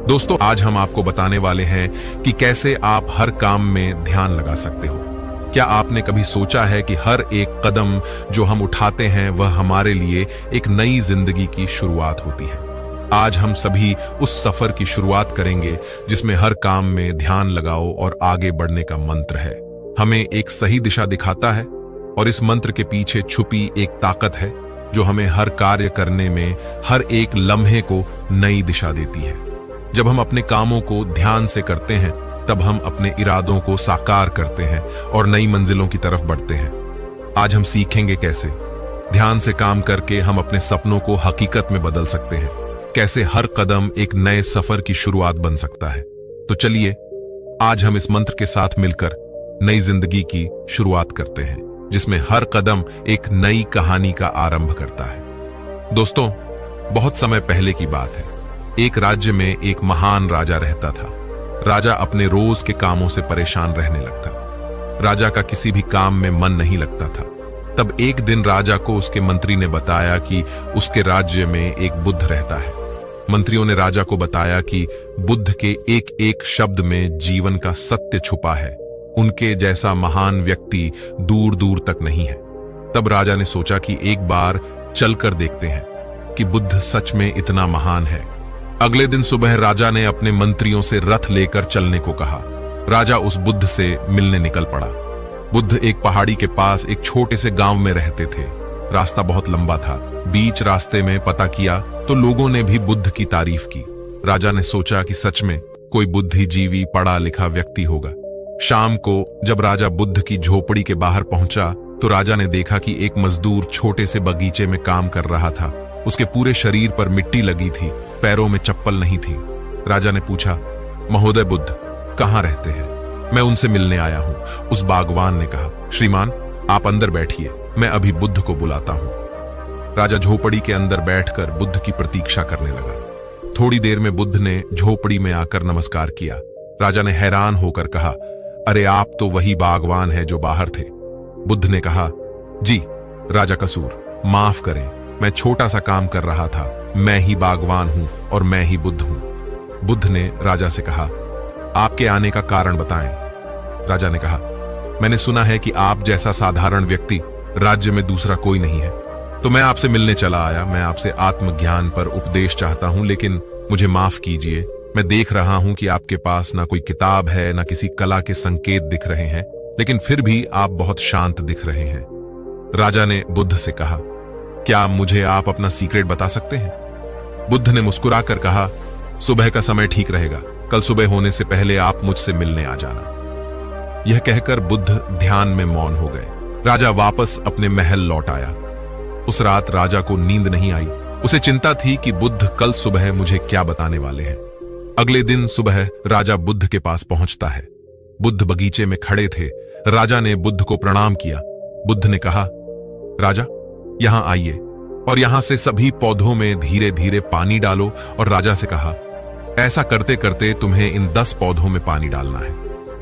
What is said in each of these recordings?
दोस्तों, आज हम आपको बताने वाले हैं कि कैसे आप हर काम में ध्यान लगा सकते हो। क्या आपने कभी सोचा है कि हर एक कदम जो हम उठाते हैं वह हमारे लिए एक नई जिंदगी की शुरुआत होती है। आज हम सभी उस सफर की शुरुआत करेंगे जिसमें हर काम में ध्यान लगाओ और आगे बढ़ने का मंत्र है। हमें एक सही दिशा दिखाता है और इस मंत्र के पीछे छुपी एक ताकत है जो हमें हर कार्य करने में, हर एक लम्हे को नई दिशा देती है। जब हम अपने कामों को ध्यान से करते हैं तब हम अपने इरादों को साकार करते हैं और नई मंजिलों की तरफ बढ़ते हैं। आज हम सीखेंगे कैसे ध्यान से काम करके हम अपने सपनों को हकीकत में बदल सकते हैं, कैसे हर कदम एक नए सफर की शुरुआत बन सकता है। तो चलिए आज हम इस मंत्र के साथ मिलकर नई जिंदगी की शुरुआत करते हैं जिसमें हर कदम एक नई कहानी का आरंभ करता है। दोस्तों, बहुत समय पहले की बात है। एक राज्य में एक महान राजा रहता था। राजा अपने रोज के कामों से परेशान रहने लगता। राजा का किसी भी काम में मन नहीं लगता था। तब एक दिन राजा को उसके मंत्री ने बताया कि उसके राज्य में एक बुद्ध रहता है। मंत्रियों ने राजा को बताया कि बुद्ध के एक एक शब्द में जीवन का सत्य छुपा है। उनके जैसा महान व्यक्ति दूर दूर तक नहीं है। तब राजा ने सोचा कि एक बार चलकर देखते हैं कि बुद्ध सच में इतना महान है। अगले दिन सुबह राजा ने अपने मंत्रियों से रथ लेकर चलने को कहा। राजा उस बुद्ध से मिलने निकल पड़ा। बुद्ध एक पहाड़ी के पास एक छोटे से गांव में रहते थे। रास्ता बहुत लंबा था। बीच रास्ते में पता किया तो लोगों ने भी बुद्ध की तारीफ की। राजा ने सोचा कि सच में कोई बुद्धिजीवी पढ़ा लिखा व्यक्ति होगा। शाम को जब राजा बुद्ध की झोपड़ी के बाहर पहुंचा तो राजा ने देखा कि एक मजदूर छोटे से बगीचे में काम कर रहा था। उसके पूरे शरीर पर मिट्टी लगी थी, पैरों में चप्पल नहीं थी। राजा ने पूछा, महोदय बुद्ध कहाँ रहते हैं? मैं उनसे मिलने आया हूं। उस बागवान ने कहा, श्रीमान आप अंदर बैठिए, मैं अभी बुद्ध को बुलाता हूं। राजा झोपड़ी के अंदर बैठकर बुद्ध की प्रतीक्षा करने लगा। थोड़ी देर में बुद्ध ने झोपड़ी में आकर नमस्कार किया। राजा ने हैरान होकर कहा, अरे आप तो वही बागवान है जो बाहर थे। बुद्ध ने कहा, जी राजा कसूर, माफ करें, मैं छोटा सा काम कर रहा था। मैं ही बागवान हूं और मैं ही बुद्ध हूं। बुद्ध ने राजा से कहा, आपके आने का कारण बताएं। राजा ने कहा, मैंने सुना है कि आप जैसा साधारण व्यक्ति राज्य में दूसरा कोई नहीं है, तो मैं आपसे मिलने चला आया। मैं आपसे आत्मज्ञान पर उपदेश चाहता हूं, लेकिन मुझे माफ कीजिए। मैं देख रहा हूं कि आपके पास ना कोई किताब है, ना किसी कला के संकेत दिख रहे हैं, लेकिन फिर भी आप बहुत शांत दिख रहे हैं। राजा ने बुद्ध से कहा, क्या मुझे आप अपना सीक्रेट बता सकते हैं? बुद्ध ने मुस्कुराकर कहा, सुबह का समय ठीक रहेगा। कल सुबह होने से पहले आप मुझसे मिलने आ जाना। यह कहकर बुद्ध ध्यान में मौन हो गए। राजा वापस अपने महल लौट आया। उस रात राजा को नींद नहीं आई। उसे चिंता थी कि बुद्ध कल सुबह मुझे क्या बताने वाले हैं। अगले दिन सुबह राजा बुद्ध के पास पहुंचता है। बुद्ध बगीचे में खड़े थे। राजा ने बुद्ध को प्रणाम किया। बुद्ध ने कहा, राजा यहां आइए और यहां से सभी पौधों में धीरे धीरे पानी डालो। और राजा से कहा, ऐसा करते करते तुम्हें इन 10 पौधों में पानी डालना है,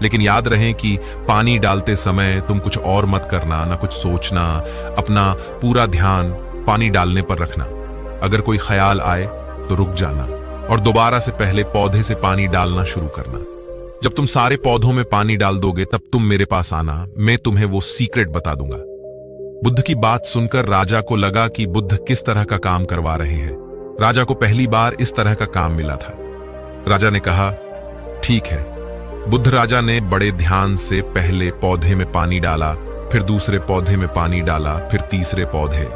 लेकिन याद रहे कि पानी डालते समय तुम कुछ और मत करना, ना कुछ सोचना। अपना पूरा ध्यान पानी डालने पर रखना। अगर कोई ख्याल आए तो रुक जाना और दोबारा से पहले पौधे से पानी डालना शुरू करना। जब तुम सारे पौधों में पानी डाल दोगे तब तुम मेरे पास आना, मैं तुम्हें वो सीक्रेट बता दूंगा। बुद्ध की बात सुनकर राजा को लगा कि बुद्ध किस तरह का काम करवा रहे हैं। राजा को पहली बार इस तरह का काम मिला था। राजा ने कहा, ठीक है। बुद्ध राजा ने बड़े ध्यान से पहले पौधे में पानी डाला, फिर दूसरे पौधे में पानी डाला, फिर तीसरे पौधे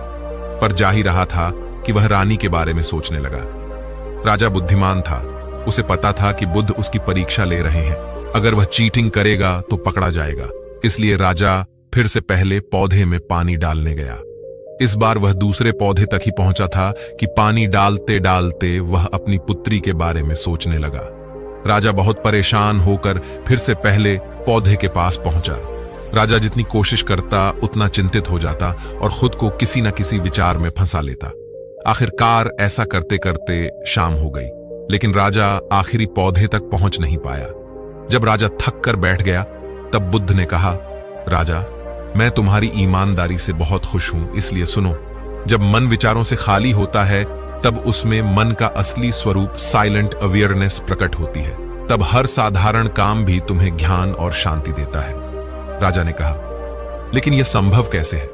पर। जा ही रहा था कि वह रानी के बारे में सोचने लगा। राजा बुद्धिमान था। उसे पता था कि बुद्ध उसकी परीक्षा ले रहे हैं। अगर वह चीटिंग करेगा तो पकड़ा जाएगा। इसलिए राजा फिर से पहले पौधे में पानी डालने गया। इस बार वह दूसरे पौधे तक ही पहुंचा था कि पानी डालते डालते वह अपनी पुत्री के बारे में सोचने लगा। राजा बहुत परेशान होकर फिर से पहले पौधे के पास पहुंचा। राजा जितनी कोशिश करता उतना चिंतित हो जाता और खुद को किसी न किसी विचार में फंसा लेता। आखिरकार ऐसा करते करते शाम हो गई, लेकिन राजा आखिरी पौधे तक पहुंच नहीं पाया। जब राजा थक कर बैठ गया तब बुद्ध ने कहा, राजा मैं तुम्हारी ईमानदारी से बहुत खुश हूं, इसलिए सुनो। जब मन विचारों से खाली होता है तब उसमें मन का असली स्वरूप साइलेंट अवेयरनेस प्रकट होती है। तब हर साधारण काम भी तुम्हें ज्ञान और शांति देता है। राजा ने कहा, लेकिन यह संभव कैसे है?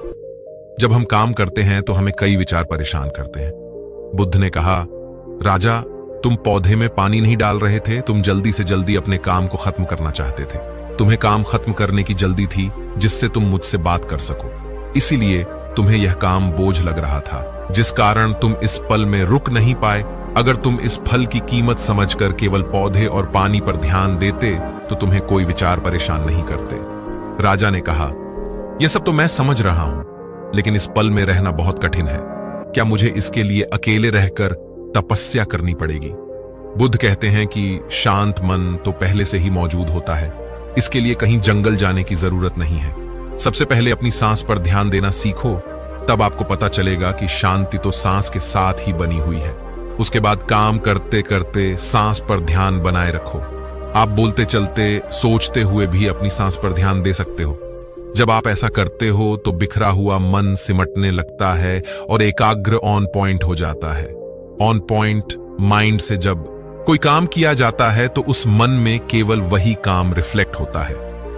जब हम काम करते हैं तो हमें कई विचार परेशान करते हैं। बुद्ध ने कहा, राजा, तुम पौधे में पानी नहीं डाल रहे थे, तुम जल्दी से जल्दी अपने काम को खत्म करना चाहते थे। तुम्हें काम खत्म करने की जल्दी थी जिससे तुम मुझसे बात कर सको। इसीलिए तुम्हें यह काम बोझ लग रहा था, जिस कारण तुम इस पल में रुक नहीं पाए। अगर तुम इस फल की कीमत समझकर केवल पौधे और पानी पर ध्यान देते तो तुम्हें कोई विचार परेशान नहीं करते। राजा ने कहा, यह सब तो मैं समझ रहा हूं, लेकिन इस पल में रहना बहुत कठिन है। क्या मुझे इसके लिए अकेले रहकर तपस्या करनी पड़ेगी? बुद्ध कहते हैं कि शांत मन तो पहले से ही मौजूद होता है। इसके लिए कहीं जंगल जाने की जरूरत नहीं है। सबसे पहले अपनी सांस पर ध्यान देना सीखो, तब आपको पता चलेगा कि शांति तो सांस के साथ ही बनी हुई है। उसके बाद काम करते करते सांस पर ध्यान बनाए रखो। आप बोलते चलते सोचते हुए भी अपनी सांस पर ध्यान दे सकते हो। जब आप ऐसा करते हो तो बिखरा हुआ मन सिमटने लगता है और एकाग्र ऑन पॉइंट हो जाता है। ऑन पॉइंट माइंड से जब कोई काम किया जाता है तो उस मन में केवल वही काम रिफ्लेक्ट होता है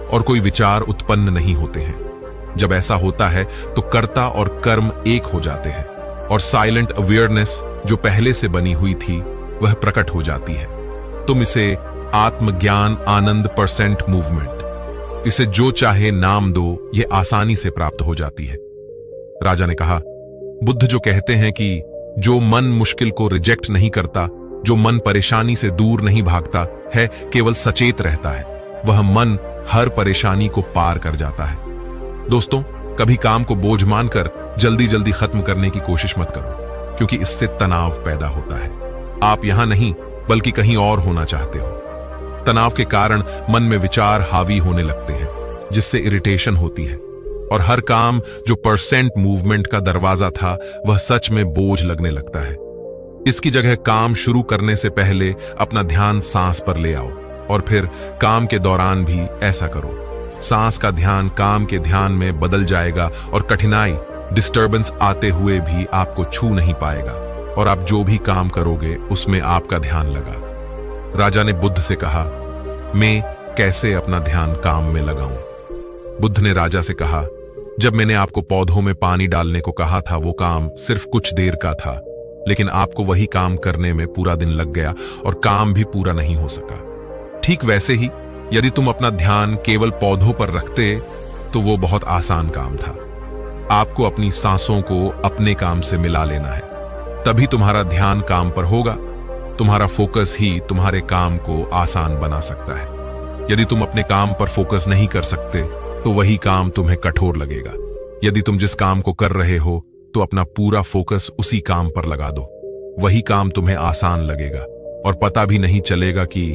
और कोई विचार उत्पन्न नहीं होते हैं। जब ऐसा होता है तो कर्ता और कर्म एक हो जाते हैं और साइलेंट अवेयरनेस जो पहले से बनी हुई थी वह प्रकट हो जाती है। तुम इसे आत्मज्ञान आनंद परसेंट मूवमेंट, इसे जो चाहे नाम दो, यह आसानी से प्राप्त हो जाती है। राजा ने कहा, बुद्ध जो कहते हैं कि जो मन मुश्किल को रिजेक्ट नहीं करता, जो मन परेशानी से दूर नहीं भागता है, केवल सचेत रहता है, वह मन हर परेशानी को पार कर जाता है। दोस्तों, कभी काम को बोझ मानकर जल्दी जल्दी खत्म करने की कोशिश मत करो, क्योंकि इससे तनाव पैदा होता है। आप यहां नहीं बल्कि कहीं और होना चाहते हो। तनाव के कारण मन में विचार हावी होने लगते हैं, जिससे इरिटेशन होती है और हर काम जो परसेंट मूवमेंट का दरवाजा था वह सच में बोझ लगने लगता है। इसकी जगह काम शुरू करने से पहले अपना ध्यान सांस पर ले आओ और फिर काम के दौरान भी ऐसा करो। सांस का ध्यान काम के ध्यान में बदल जाएगा और कठिनाई, डिस्टर्बेंस आते हुए भी आपको छू नहीं पाएगा और आप जो भी काम करोगे उसमें आपका ध्यान लगा। राजा ने बुद्ध से कहा, मैं कैसे अपना ध्यान काम में लगाऊं? बुद्ध ने राजा से कहा, जब मैंने आपको पौधों में पानी डालने को कहा था वो काम सिर्फ कुछ देर का था, लेकिन आपको वही काम करने में पूरा दिन लग गया और काम भी पूरा नहीं हो सका। ठीक वैसे ही यदि तुम अपना ध्यान केवल पौधों पर रखते तो वो बहुत आसान काम था। आपको अपनी सांसों को अपने काम से मिला लेना है, तभी तुम्हारा ध्यान काम पर होगा। तुम्हारा फोकस ही तुम्हारे काम को आसान बना सकता है। यदि तुम अपने काम पर फोकस नहीं कर सकते तो वही काम तुम्हें कठोर लगेगा। यदि तुम जिस काम को कर रहे हो तो अपना पूरा फोकस उसी काम पर लगा दो, वही काम तुम्हें आसान लगेगा और पता भी नहीं चलेगा कि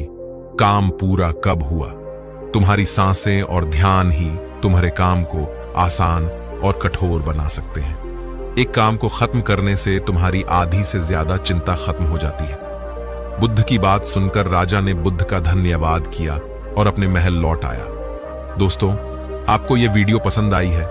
काम पूरा कब हुआ। तुम्हारी सांसें और ध्यान ही तुम्हारे काम को आसान और कठोर बना सकते हैं। एक काम को खत्म करने से तुम्हारी आधी से ज्यादा चिंता खत्म हो जाती है। बुद्ध की बात सुनकर राजा ने बुद्ध का धन्यवाद किया और अपने महल लौट आया। दोस्तों, आपको यह वीडियो पसंद आई है